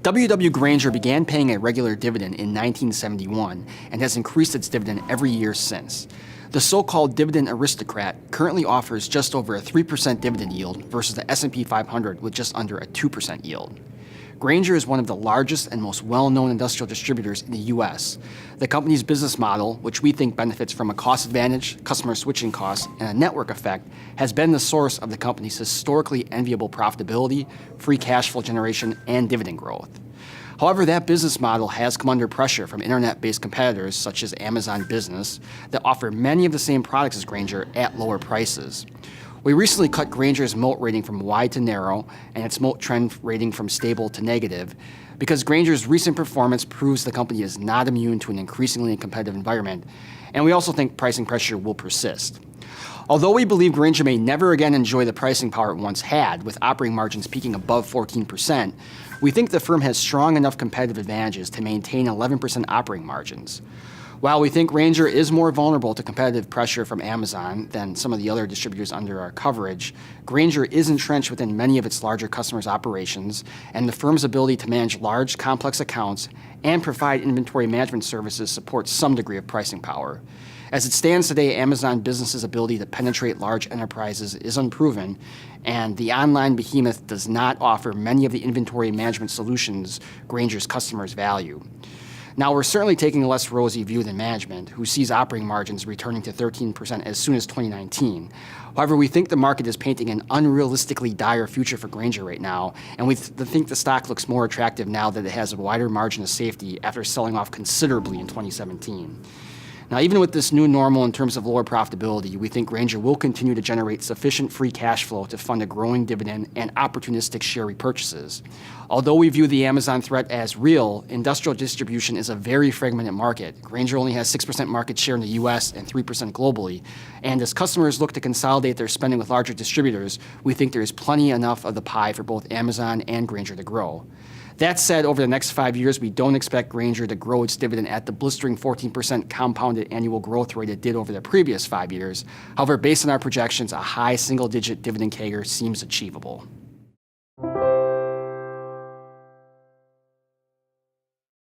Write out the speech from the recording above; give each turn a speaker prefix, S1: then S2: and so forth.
S1: W. Grainger began paying a regular dividend in 1971 and has increased its dividend every year since. The so-called dividend aristocrat currently offers just over a 3% dividend yield versus the S&P 500 with just under a 2% yield. Grainger is one of the largest and most well-known industrial distributors in the U.S. The company's business model, which we think benefits from a cost advantage, customer switching costs, and a network effect, has been the source of the company's historically enviable profitability, free cash flow generation, and dividend growth. However, that business model has come under pressure from internet-based competitors such as Amazon Business that offer many of the same products as Grainger at lower prices. We recently cut Grainger's moat rating from wide to narrow and its moat trend rating from stable to negative because Grainger's recent performance proves the company is not immune to an increasingly competitive environment, and we also think pricing pressure will persist. Although we believe Grainger may never again enjoy the pricing power it once had, with operating margins peaking above 14%, we think the firm has strong enough competitive advantages to maintain 11% operating margins. While we think Grainger is more vulnerable to competitive pressure from Amazon than some of the other distributors under our coverage, Grainger is entrenched within many of its larger customers' operations, and the firm's ability to manage large, complex accounts and provide inventory management services supports some degree of pricing power. As it stands today, Amazon Business's ability to penetrate large enterprises is unproven, and the online behemoth does not offer many of the inventory management solutions Grainger's customers value. Now, we're certainly taking a less rosy view than management, who sees operating margins returning to 13% as soon as 2019. However, we think the market is painting an unrealistically dire future for Grainger right now, and we think the stock looks more attractive now that it has a wider margin of safety after selling off considerably in 2017. Now, even with this new normal in terms of lower profitability, we think Grainger will continue to generate sufficient free cash flow to fund a growing dividend and opportunistic share repurchases. Although we view the Amazon threat as real, industrial distribution is a very fragmented market. Grainger only has 6% market share in the U.S. and 3% globally. And as customers look to consolidate their spending with larger distributors, we think there is plenty enough of the pie for both Amazon and Grainger to grow. That said, over the next 5 years, we don't expect Grainger to grow its dividend at the blistering 14% compounded annual growth rate it did over the previous 5 years. However, based on our projections, a high single-digit dividend CAGR seems achievable.